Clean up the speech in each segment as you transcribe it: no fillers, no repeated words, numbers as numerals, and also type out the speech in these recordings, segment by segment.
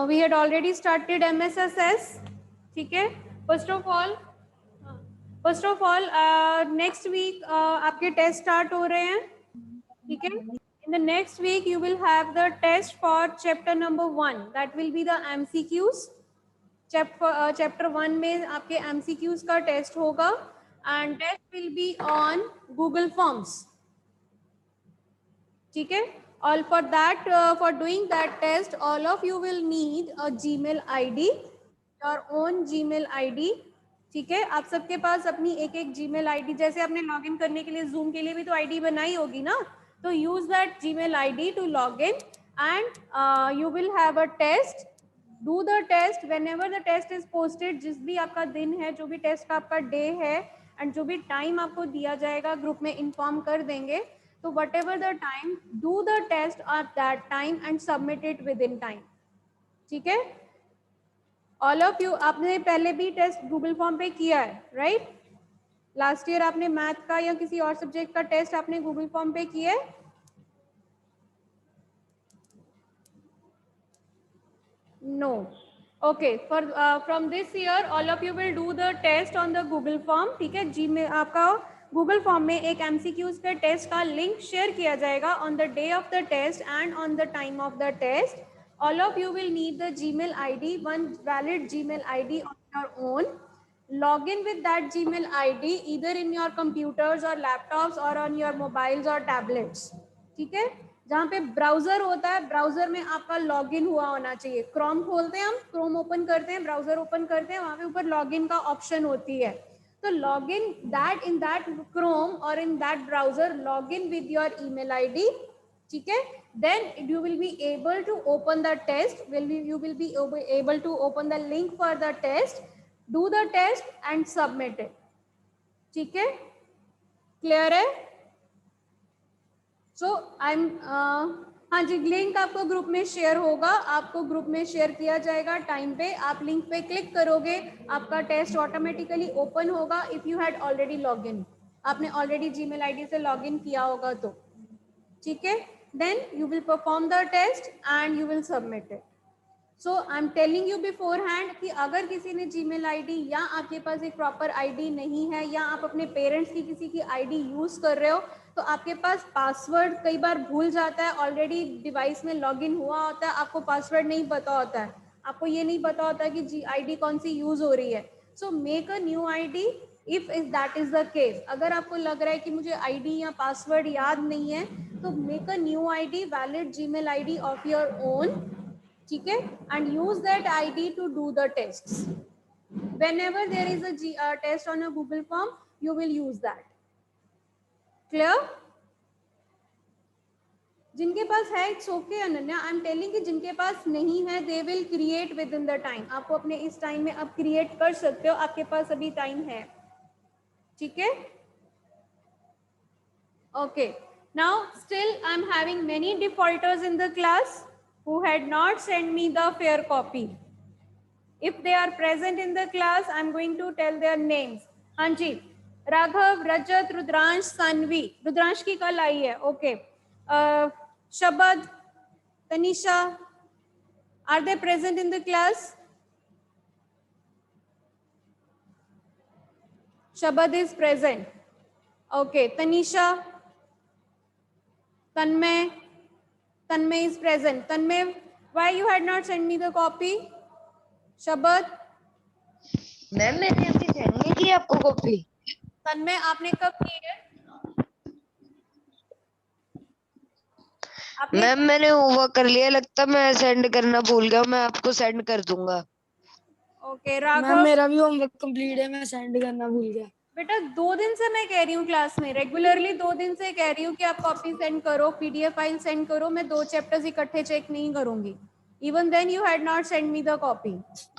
We had already started MSSS. ठीक है. First of all, next week आपके test start हो रहे हैं. ठीक है. In the next week you will have the test for chapter number 1. That will be the MCQs. Chapter 1 में आपके MCQs का टेस्ट होगा and test will be on Google Forms. ठीक है. All for that, for doing that test, all of you will need a Gmail ID, your own Gmail ID. ठीक है. आप सबके पास अपनी एक Gmail ID, जैसे आपने लॉगिन करने के लिए Zoom के लिए भी तो ID बनाई होगी ना, तो use that Gmail ID to log in and you will have a test. Do the test whenever the test is posted. जिस भी आपका दिन है, जो भी टेस्ट का आपका डे है एंड जो भी टाइम आपको दिया जाएगा ग्रुप में इन्फॉर्म कर देंगे. तो whatever the time, do the test at that time and submit it within time. ठीक है. All of you, आपने पहले भी टेस्ट गूगल फॉर्म पे किया है, राइट? लास्ट ईयर आपने मैथ का या किसी और सब्जेक्ट का टेस्ट आपने गूगल फॉर्म पे किया है? No. Okay. From this year, all of you will do the test on the Google form. ठीक है. जी में आपका गूगल फॉर्म में एक MCQs के टेस्ट का लिंक शेयर किया जाएगा on the day of the test and on the time of the test. All of you will need the Gmail ID, one valid Gmail ID on your own. Log in with that Gmail ID either in your computers or laptops or on your mobiles or tablets. ठीक है. जहाँ पे browser होता है, browser में आपका login हुआ होना चाहिए. क्रोम खोलते हैं हम, क्रोम ओपन करते हैं, ब्राउजर ओपन करते हैं, वहाँ पे ऊपर लॉगिन का ऑप्शन होती है. तो login that in that Chrome और in that browser, login with your email ID. ठीक है. Then you will be able to open the test. You will be able to open the link for the test, do the test and submit it. ठीक है. Clear है? सो हाँ जी, link आपको group में share होगा, आपको ग्रुप में share किया जाएगा टाइम पे. आप लिंक पे क्लिक करोगे, आपका टेस्ट ऑटोमेटिकली ओपन होगा. If you had already log in, आपने ऑलरेडी जीमेल आईडी से लॉग इन किया होगा तो. ठीक है. Then you will perform the test and you will submit it. So I am telling you beforehand कि अगर किसी ने जीमेल आईडी या आपके पास एक प्रॉपर आईडी नहीं है या आप अपने पेरेंट्स की किसी की आईडी यूज कर रहे हो, तो आपके पास पासवर्ड कई बार भूल जाता है. ऑलरेडी डिवाइस में लॉगिन हुआ होता है, आपको पासवर्ड नहीं पता होता है, आपको ये नहीं पता होता कि जी आईडी कौन सी यूज हो रही है. So make a new ID if that is the case. अगर आपको लग रहा है कि मुझे आईडी या पासवर्ड याद नहीं है, तो make a new ID, valid Gmail ID of your own. ठीक है. and use that ID to do the tests. Whenever there is a test on a Google form, you will use that. Clear? जिनके पास है it's okay Ananya. I am telling कि जिनके पास नहीं है they will create with in the time. आपको अपने इस time में आप क्रिएट कर सकते हो, आपके पास अभी टाइम है. ठीक है. Okay. Now still I am having many defaulters in the class who had not sent me the fair copy. If they are present in the class, I am going to tell their names. हाँ जी, राघव, रजत, रुद्रांश, सानवी. रुद्रांश की कल आई है. Okay. शबद, Tanisha, are they present in the class? Shabad is present. Okay. Tanisha, Tanmay is present. Tanmay, why you had not sent me the copy? Shabad, ma'am मैंने अभी send नहीं की आपको कॉपी. तन्मय आपने कब की है? मैम मैंने होमवर्क कर लिया, लगता मैं सेंड करना भूल गया. मैं आपको सेंड कर दूंगा. ओके. राघव, मैम मेरा भी होमवर्क कंप्लीट है, मैं सेंड करना भूल गया. बेटा 2 दिन से मैं कह रही हूँ क्लास में, रेगुलरली 2 दिन से कह रही हूँ कि आप कॉपी सेंड करो, पीडीएफ फाइल सेंड करो. मैं 2 चैप्टर्स इकट्ठे चेक नहीं करूंगी. Even then you had not send me the copy.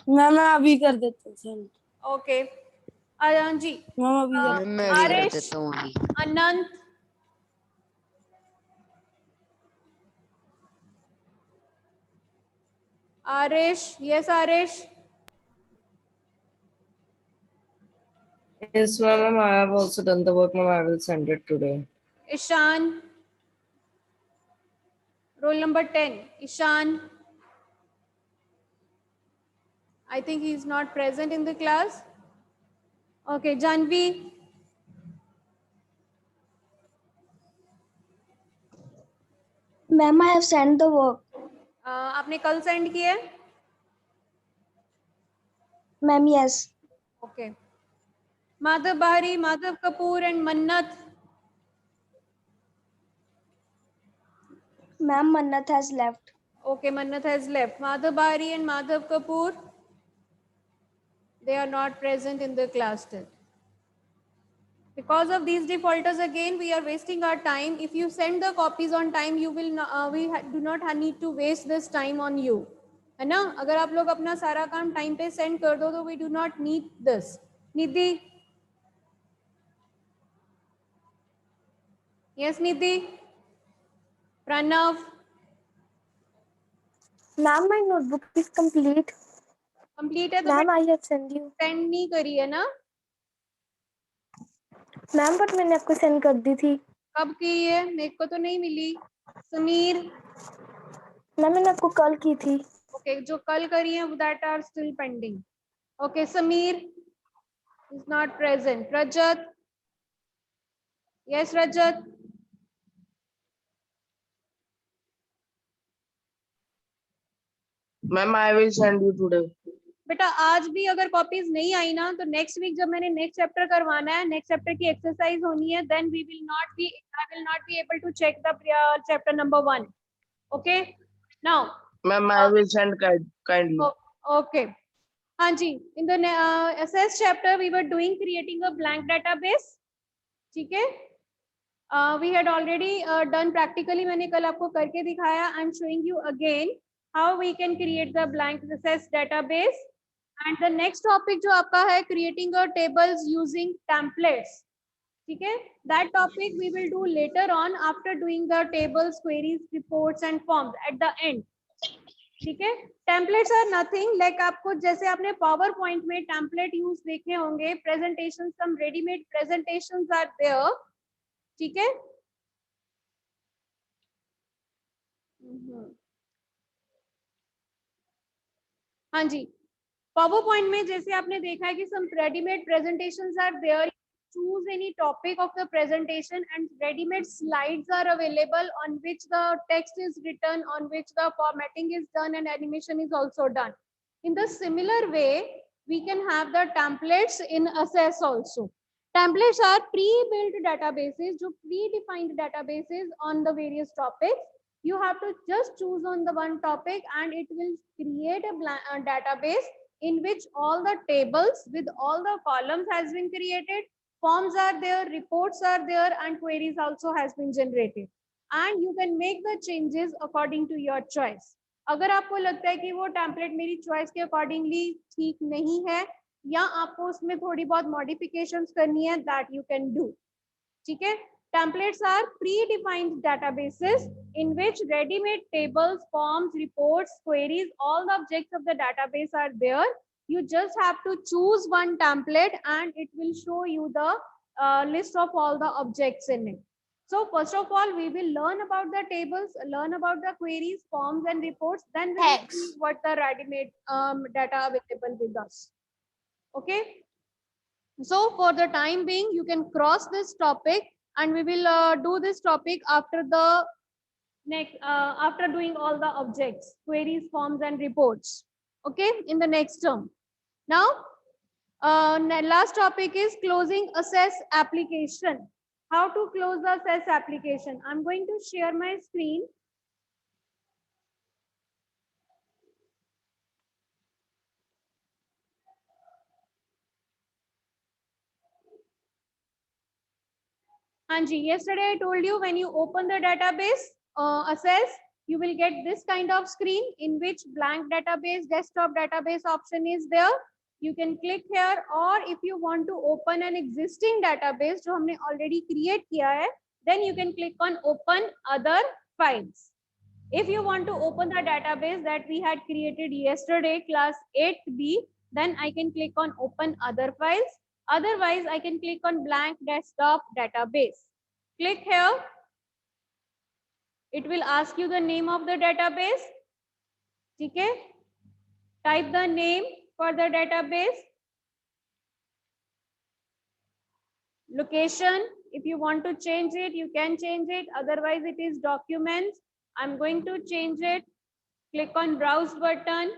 Ma'am मैं अभी कर देता हूँ send. Okay. Ayaan ji, ma'am अभी कर. मैम मैं भी कर आरेश, देता हूँ अभी. अनंत, आरेश, yes आरेश. Yes, ma'am. I have also done the work, ma'am. I will send it today. Ishaan, roll number 10. Ishaan, I think he is not present in the class. Okay, Janvi. Ma'am, I have sent the work. आपने कल send किया है? Ma'am, yes. Okay. Madhav Bahari, Madhav Kapoor and Mannat. Ma'am, Mannat has left. Okay, Mannat has left. Madhav Bahari and Madhav Kapoor, they are not present in the class still. Because of these defaulters, again, we are wasting our time. If you send the copies on time, you will not, do not need to waste this time on you. है ना? अगर आप लोग अपना सारा काम time पे send कर दो तो we do not need this. Nidhi? Yes, Nidhi? Pranav? Ma'am, my notebook is complete. Complete है तो Ma'am, I have sent you. Send नहीं करी है ना? मैम बट मैंने आपको सेंड कर दी थी। कब की है? मेरे को तो नहीं मिली। समीर? मैम मैंने आपको कल की थी। ओके, जो कल करी है that are still pending. Okay, Sameer is not present. Rajat? Yes Rajat? Ma'am, I will send you today. बेटा आज भी अगर कॉपीज नहीं आई ना तो नेक्स्ट वीक जब मैंने नेक्स्ट चैप्टर करवाना है, नेक्स्ट चैप्टर की एक्सरसाइज होनी है, then we will not be I will not be able to check the chapter number 1. Okay now Ma'am, I will send kindly. Okay. हाँ जी, in the SS chapter we were doing creating a blank database. ठीक है, we had already done practically. मैंने कल आपको करके दिखाया. I am showing you again how we can create the blank access database. And the next topic जो आपका है creating a tables using templates. ठीक है, that topic we will do later on after doing the tables, queries, reports and forms at the end. ठीक है, templates are nothing like आपको जैसे आपने पावर पॉइंट में template यूज देखे होंगे. Presentations, some ready-made presentations are there. ठीक है. हाँ जी, पावर पॉइंट में जैसे आपने देखा है कि some ready-made presentations are there. Choose any topic of the presentation and ready-made slides are available on which the text is written, on which the formatting is done and animation is also done. In the similar way, we can have the templates in Access also. Templates are pre-built databases, जो predefined databases on the various topics. You have to just choose on the one topic and it will create a database in which all the tables with all the columns has been created, forms are there, reports are there and queries also has been generated. And you can make the changes according to your choice. अगर आपको लगता है कि वो template मेरी choice के accordingly ठीक नहीं है या आपको उसमें थोड़ी बहुत मॉडिफिकेशंस करनी है, दैट यू कैन डू. ठीक है, templates are predefined databases in which ready-made tables, forms, reports, queries, all the objects of the database are there. You just have to choose one template and it will show you the list of all the objects in it. So first of all, we will learn about the tables, learn about the queries, forms and reports, then we will see what the ready-made data available with us. Okay. So for the time being, you can cross this topic and we will do this topic after the next after doing all the objects, queries, forms and reports. Okay, in the next term. Now last topic is closing Access application. How to close the Access application? I'm going to share my screen. Anji, yesterday I told you when you open the database Access, you will get this kind of screen in which blank database, desktop database option is there. You can click here, or if you want to open an existing database जो हमने already create किया है, then you can click on open other files. If you want to open the database that we had created yesterday, class 8B, then I can click on open other files. Otherwise, I can click on blank desktop database. Click here. It will ask you the name of the database. Okay. Type the name for the database. Location, if you want to change it, you can change it. Otherwise, it is documents. I'm going to change it. Click on browse button.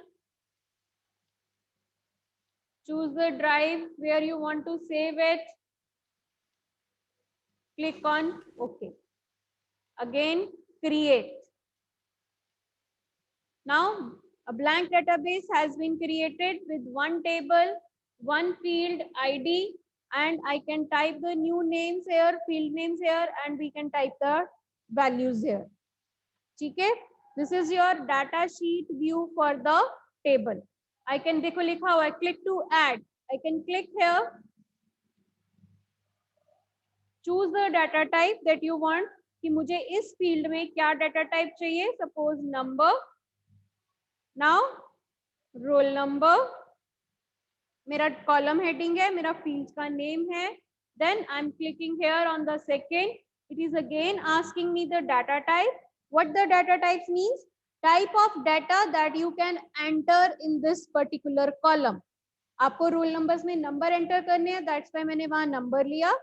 Choose the drive where you want to save it. Click on OK. Again, create. Now, a blank database has been created with one table, one field ID, and I can type the new names here, field names here, and we can type the values here. Okay? This is your data sheet view for the table. I can देखो लिखा हुआ है, click to add. I can click here. Choose the data type that you want. कि मुझे इस field में क्या data type चाहिए? Suppose number. Now roll number. मेरा column heading है, मेरा field का name है. Then I'm clicking here on the second. It is again asking me the data type. What the data types means? Type of data that you can enter in this particular column. आपको roll numbers में number enter करने हैं. That's why मैंने वहाँ number लिया.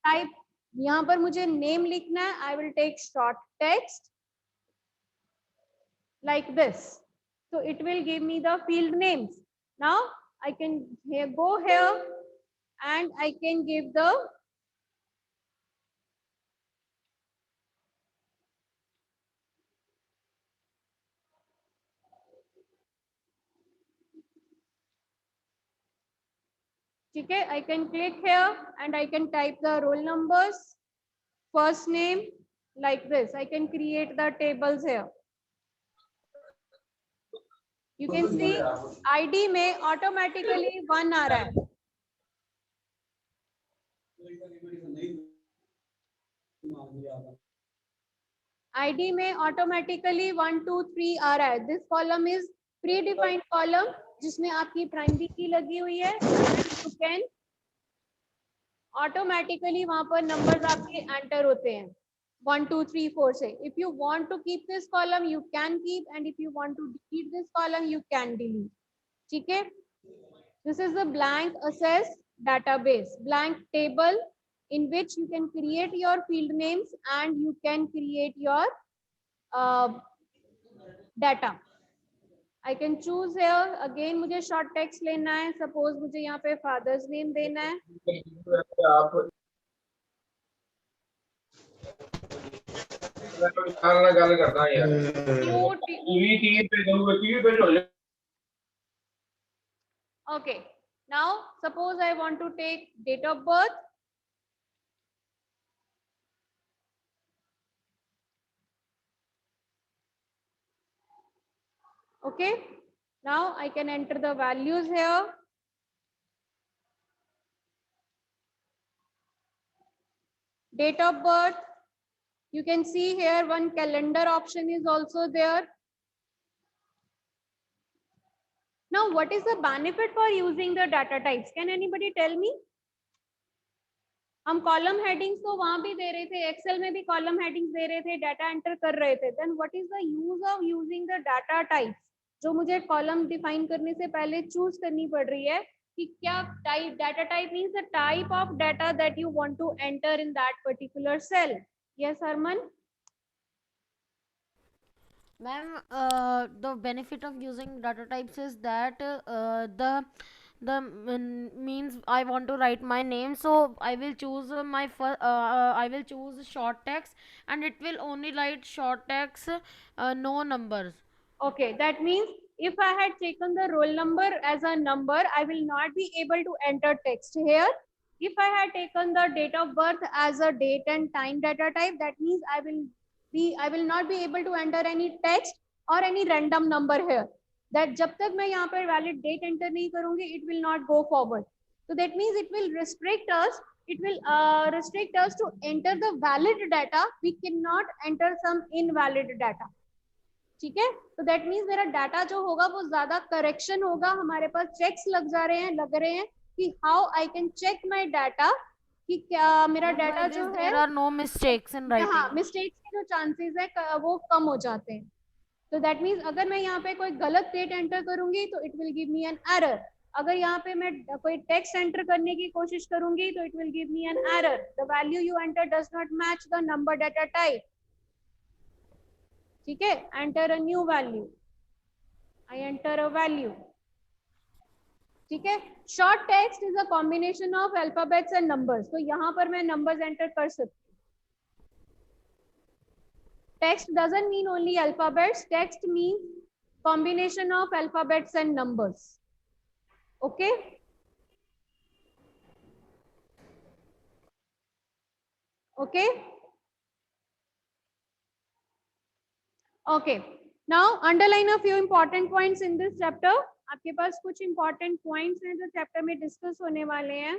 Type यहाँ पर मुझे name लिखना है. I will take short text like this. So it will give me the field names. Now I can go here and I can give the okay, I can click here and I can type the roll numbers, first name like this. I can create the tables here. You can see ID में automatically 1 आ रहा है. ID में automatically 1, 2, 3 आ रहा है. This column is predefined column जिसमें आपकी primary key लगी हुई है. You can automatically वहाँ पर numbers आपके enter होते हैं 1, 2, 3, 4 से. If you want to keep this column, you can keep, and if you want to delete this column, you can delete. ठीक है? This is a blank access database, blank table in which you can create your field names and you can create your data. I can choose here. Again मुझे short text लेना है. Suppose मुझे यहाँ पे father's name देना है. Okay. Now suppose I want to take date of birth. Okay. Now I can enter the values here. Date of birth. You can see here one calendar option is also there. Now, what is the benefit for using the data types? Can anybody tell me? हम column headings तो वहाँ भी दे रहे थे, Excel में भी column headings दे रहे थे, data enter कर रहे थे. Then what is the use of using the data types? जो मुझे column define करने से पहले choose करनी पड़ रही है कि क्या type, data type means the type of data that you want to enter in that particular cell. Yes, Harman? Ma'am, the benefit of using data types is that means I want to write my name, so I will choose my first. I will choose short text, and it will only write short text, no numbers. Okay, that means if I had taken the roll number as a number, I will not be able to enter text here. If I had taken the date of birth as a date and time data type, that means I will not be able to enter any text or any random number here. That जब तक मैं यहाँ पर valid date enter नहीं करूँगी, it will not go forward. So that means it will restrict us. It will restrict us to enter the valid data. We cannot enter some invalid data. ठीक है? तो that means मेरा data जो होगा वो ज़्यादा correction होगा. हमारे पास checks लग रहे हैं कि how I can check my data कि क्या मेरा data जो है. There are no mistakes in writing. हाँ, mistakes के जो chances है वो कम हो जाते हैं. तो दैट मीन्स अगर मैं यहाँ पे कोई गलत डेट एंटर करूंगी तो it will give me an error. अगर यहाँ पे मैं कोई टेक्स्ट एंटर करने की कोशिश करूंगी तो it will give me an error. The value you enter does not match the number data type. ठीक है, enter a new value. I enter a value. ठीक है. Short text is a combination of alphabets and numbers. तो यहाँ पर मैं numbers enter कर सकती हूँ. Text doesn't mean only alphabets. Text means combination of alphabets and numbers. Okay. Okay. Okay. Now underline a few important points in this chapter. आपके पास कुछ important points हैं जो chapter में discuss होने वाले हैं.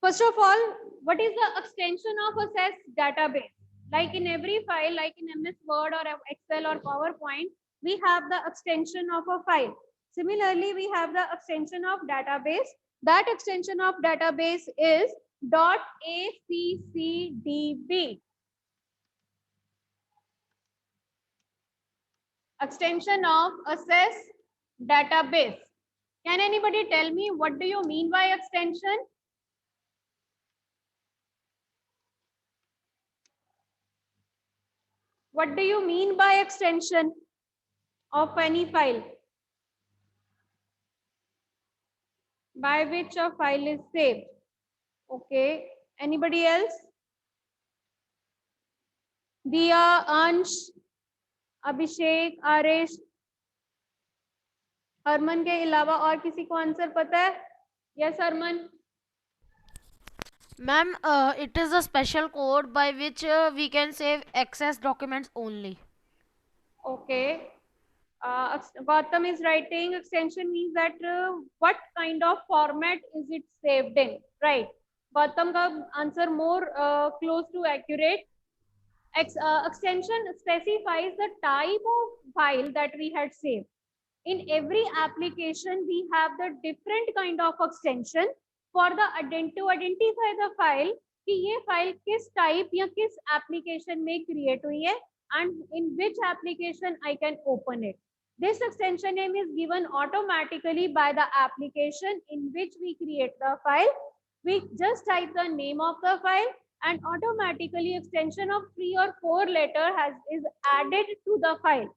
First of all, what is the extension of access database? Like in every file, like in MS Word or Excel or PowerPoint, we have the extension of a file. Similarly, we have the extension of database. That extension of database is .accdb. Extension of access database. Can anybody tell me what do you mean by extension? What do you mean by extension of any file? By which a file is saved. Okay. Anybody else? Diya, Ansh, Abhishek, Arish, Harman के अलावा और किसी को answer पता है? Yes, Harman. Ma'am, it is a special code by which we can save access documents only. Okay. Gautam is writing extension means that what kind of format is it saved in, right? Gautam ka answer more close to accurate. Extension specifies the type of file that we had saved. In every application, we have the different kind of extension for the to identify the file कि ये file किस type या किस application में create हुई है and in which application I can open it. This extension name is given automatically by the application in which we create the file. We just type the name of the file and automatically extension of 3 or 4 letter is added to the file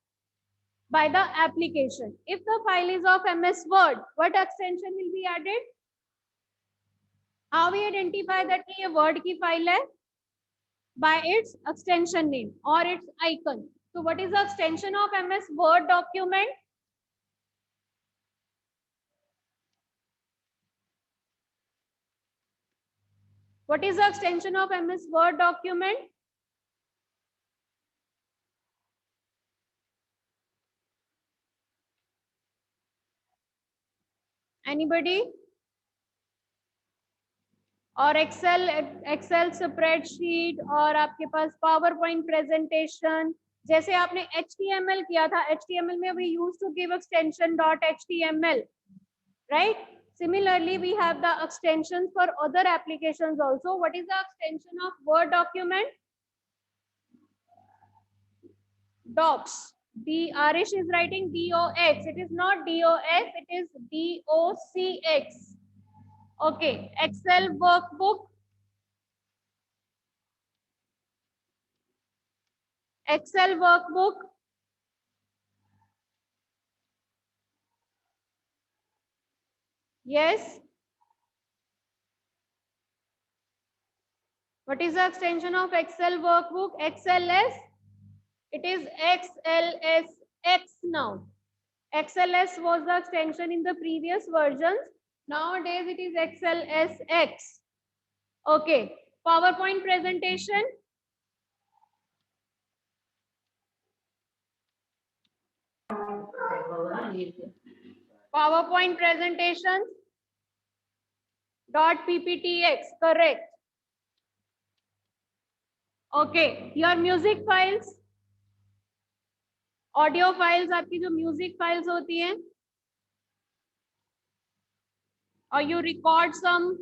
by the application. If the file is of MS Word, what extension will be added? How we identify that ये Word की file है? By its extension name or its icon. So what is the extension of MS Word document? What is the extension of MS Word document? Anybody? और Excel spreadsheet और आपके पास power point presentation. जैसे आपने HTML किया था, HTML में we used to give extension .html, right? Similarly, we have the extensions for other applications also. What is the extension of Word document? Docs. The Arish is writing DOX. It is not DOX. It is DOCX. Okay. Excel workbook. Excel workbook. Yes. What is the extension of Excel workbook? XLS. It is XLSX now. XLS was the extension in the previous versions. Nowadays it is XLSX. Okay. PowerPoint presentation. PowerPoint presentation. .pptx. Correct. Okay. Your music files. Audio files. आपकी जो music files होती हैं. Or you record some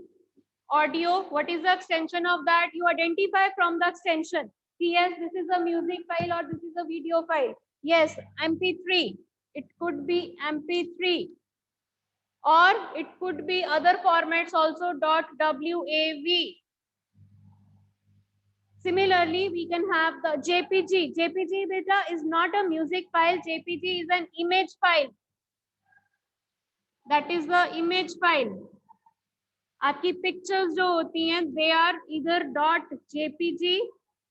audio. What is the extension of that? You identify from the extension. कि yes, this is a music file or this is a video file. Yes, MP3. It could be MP3 or it could be other formats also, .wav. Similarly, we can have the JPG. JPG beta is not a music file. JPG is an image file. That is the image file. आपकी pictures जो होती हैं, they are either .jpg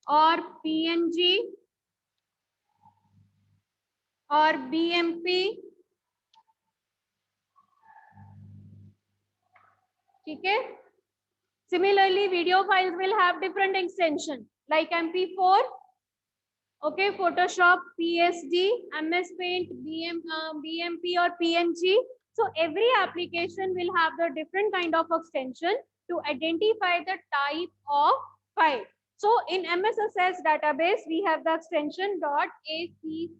or png or bmp. ठीक है. Similarly, video files will have different extension like MP4, okay, Photoshop, PSD, MS Paint, BMP or PNG. So every application will have the different kind of extension to identify the type of file. So in MS Access database, we have the extension .accdb.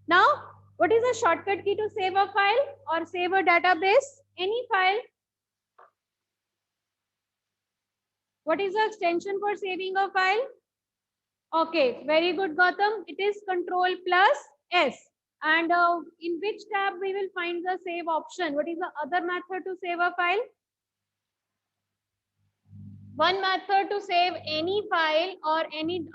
Now, what is the shortcut key to save a file or save a database? Any file. What is the extension for saving a file? Okay, very good, Gautam. It is Control plus S. And in which tab we will find the save option? What is the other method to save a file? One method to save any file or any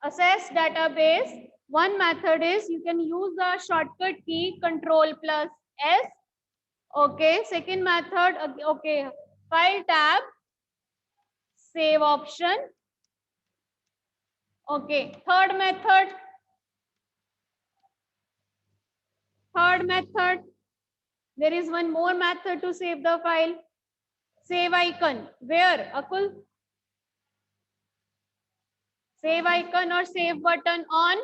access database. One method is you can use the shortcut key Control plus S. Okay, second method, okay, file tab, save option. Okay, third method, there is one more method to save the file. Save icon, where, Akul? Save icon or save button on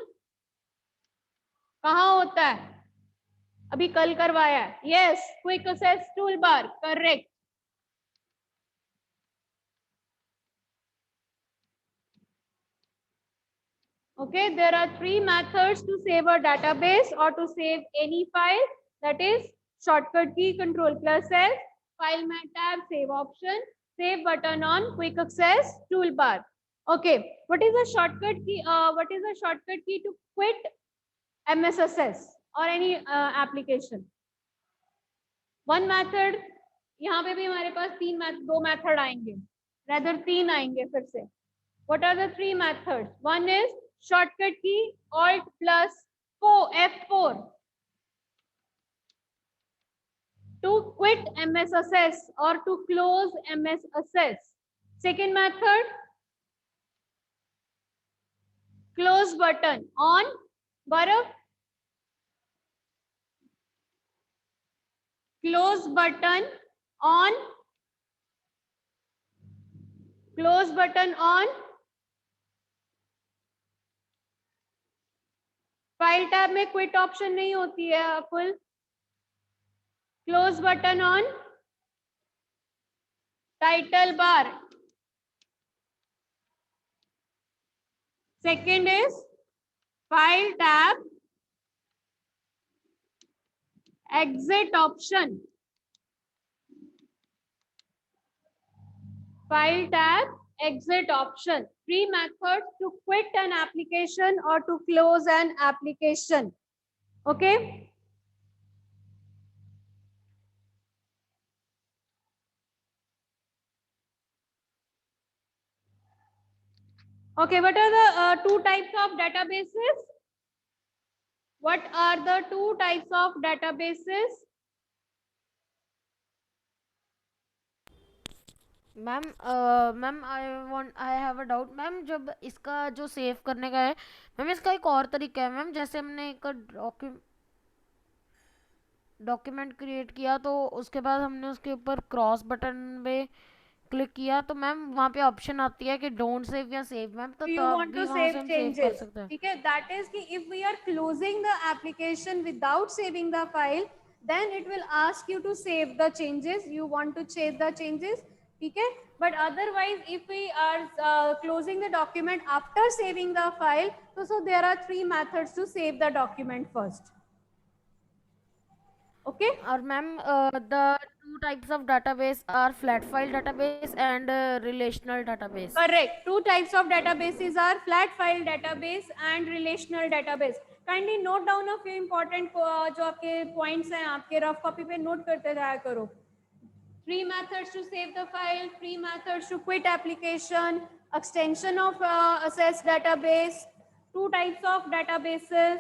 कहाँ होता है? अभी कल करवाया है. Yes, quick access toolbar, correct. Okay, there are three methods to save a database or to save any file. That is shortcut key Control plus S, file tab, save option, save button on quick access toolbar. Okay, what is the shortcut key? What is the shortcut key to quit MS Access or any application? One method. यहाँ पे भी हमारे पास दो method आएंगे, rather तीन आएंगे फिर से. What are the three methods? One is shortcut key Alt plus F4 to quit MS Access or to close MS Access. Second method, close button on Barav. Close button on. Close button on. File tab में quit option नहीं होती है Akul. Close button on title bar. Second is file tab exit option. File tab exit option. Three methods to quit an application or to close an application. Okay. Okay, what are the two types of databases? What are the two types of databases? Ma'am ma'am I have a doubt ma'am. जब इसका जो save करने का है ma'am, इसका एक और तरीका है मैम. जैसे हमने एक डॉक्यूमेंट क्रिएट किया तो उसके बाद हमने उसके ऊपर क्रॉस बटन पे क्लिक किया तो मैम वहाँ पे ऑप्शन आती है कि डोंट सेव या सेव. मैम तो you want to save changes. ठीक है, that is कि if we are closing the application without saving the file, then it will ask you to save the changes. You want to save the changes. ठीक है, but otherwise if we are closing the document after saving the file, so there are three methods to save the document first. Okay. और ma'am the two types of database are flat file database and relational database. Correct. Two types of databases are flat file database and relational database. Kindly note down a few important जो आपके points हैं आपके rough copy पे note करते जाया करो. 3 methods to save the file, 3 methods to quit application, extension of access database, 2 types of databases.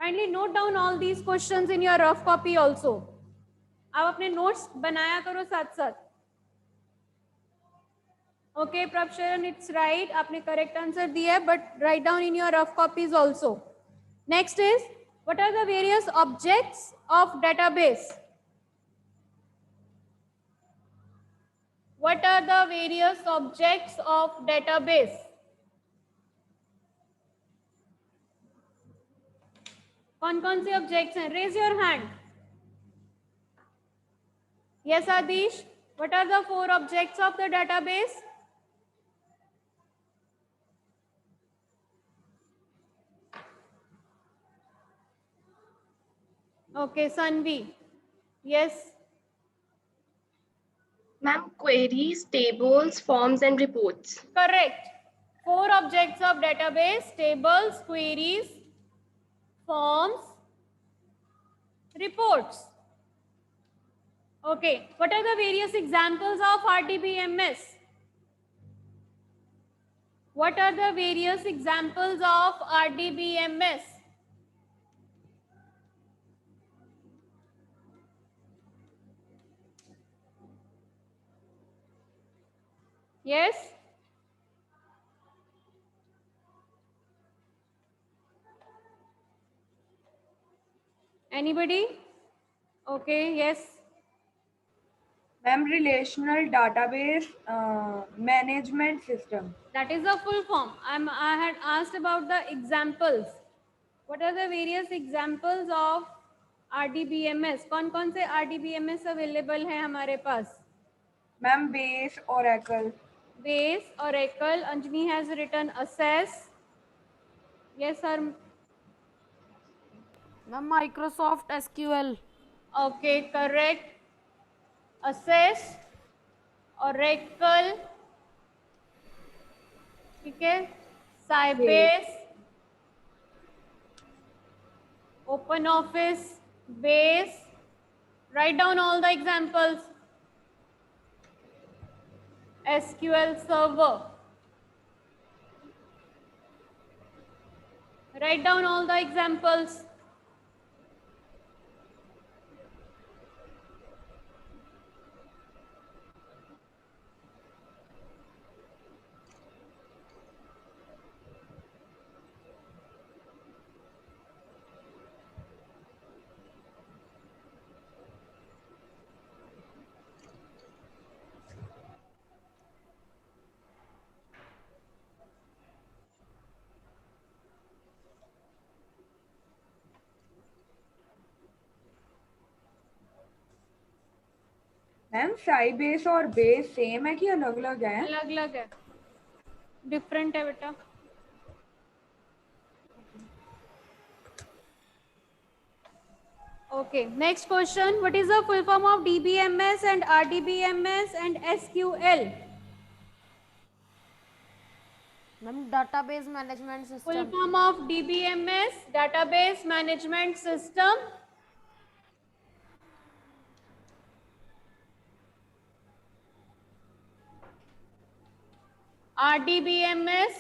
Kindly note down all these questions in your rough copy also. आप अपने notes बनाया करो साथ साथ. Okay, Prabsharan, it's right. आपने correct answer दिया है, but write down in your rough copies also. Next is, what are the various objects of database? What are the various objects of database? कौन-कौन से objects हैं? Raise your hand. Yes, Adish. What are the 4 objects of the database? Okay, Sanvi. Yes. Ma'am, queries, tables, forms, and reports. Correct. 4 objects of database: tables, queries, forms, reports. Okay. What are the various examples of RDBMS? What are the various examples of RDBMS? Yes? Anybody? Okay, yes. Ma'am, relational database management system. That is the full form. I had asked about the examples. What are the various examples of RDBMS? कौन-कौन से RDBMS available है हमारे पास? Ma'am, base, Oracle. Base, Oracle. Anjani has written Access. Yes, sir. Ma'am, Microsoft SQL. Okay, correct. Access, Oracle. ठीक है. Sybase, OpenOffice, Base. Write down all the examples. SQL Server. Write down all the examples. Ma'am Sybase और base same है कि अलग अलग है? अलग अलग है, डिफरेंट है बेटा. Okay, next question. What is the full form of DBMS and RDBMS and SQL? Ma'am, database management Full system. form of DBMS, database management system. RDBMS,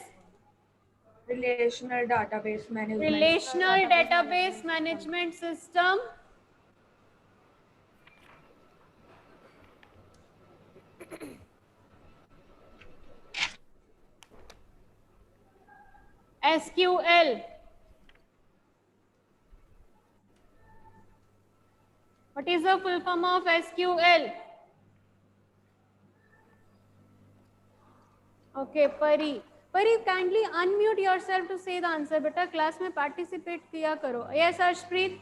Relational database management. relational database management system. SQL. What is the full form of SQL? Okay, Pari. Pari, kindly unmute yourself to say the answer. बेटा class में participate किया करो. Yes, Arshpreet.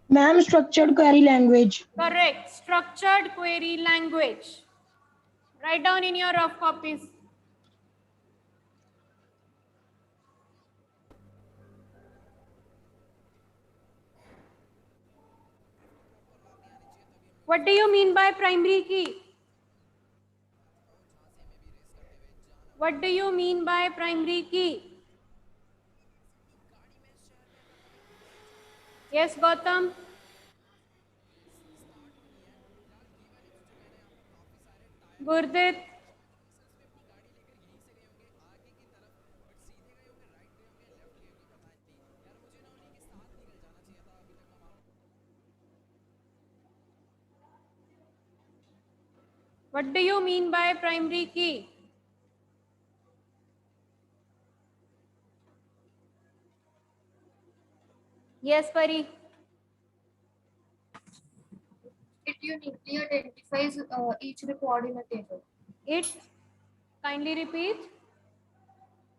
Ma'am, structured query language. Correct. Structured query language. Write down in your rough copies. What do you mean by primary key? What do you mean by primary key? Yes, Gautam. Gurdit. What do you mean by primary key? Yes, Pari. It uniquely identifies each record in a table. It, kindly repeat.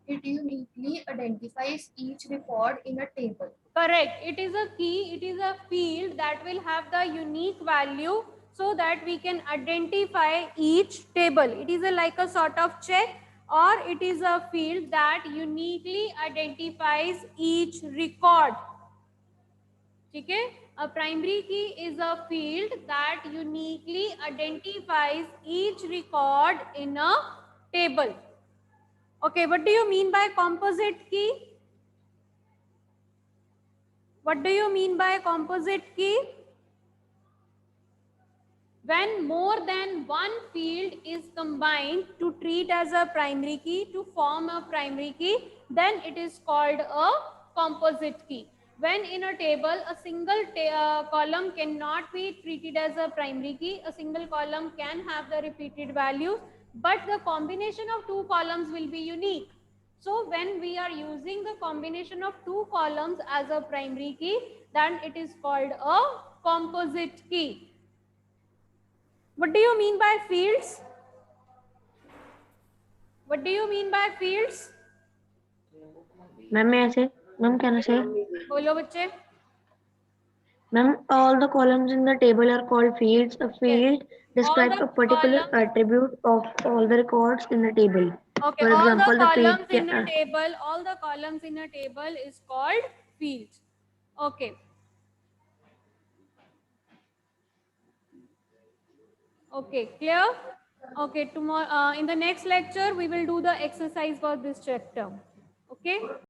It uniquely identifies each record in a table. Correct. It is a key. It is a field that will have the unique value so that we can identify each table. It is like a sort of check, or it is a field that uniquely identifies each record. Okay? A primary key is a field that uniquely identifies each record in a table. Okay, what do you mean by composite key? What do you mean by composite key? When more than one field is combined to treat as a primary key, to form a primary key, then it is called a composite key. When in a table, a single column cannot be treated as a primary key, a single column can have the repeated values, but the combination of two columns will be unique. So when we are using the combination of two columns as a primary key, then it is called a composite key. What do you mean by fields? What do you mean by fields? Ma'am मैं ऐसे ma'am कहना से बोलो बच्चे. Ma'am all the columns in the table are called fields. A field describes a particular attribute of all the records in the table. Okay, For all example, the the field columns in a table, all the columns in a table is called fields. Okay. Okay, clear? Okay, tomorrow in the next lecture we will do the exercise for this chapter. Okay.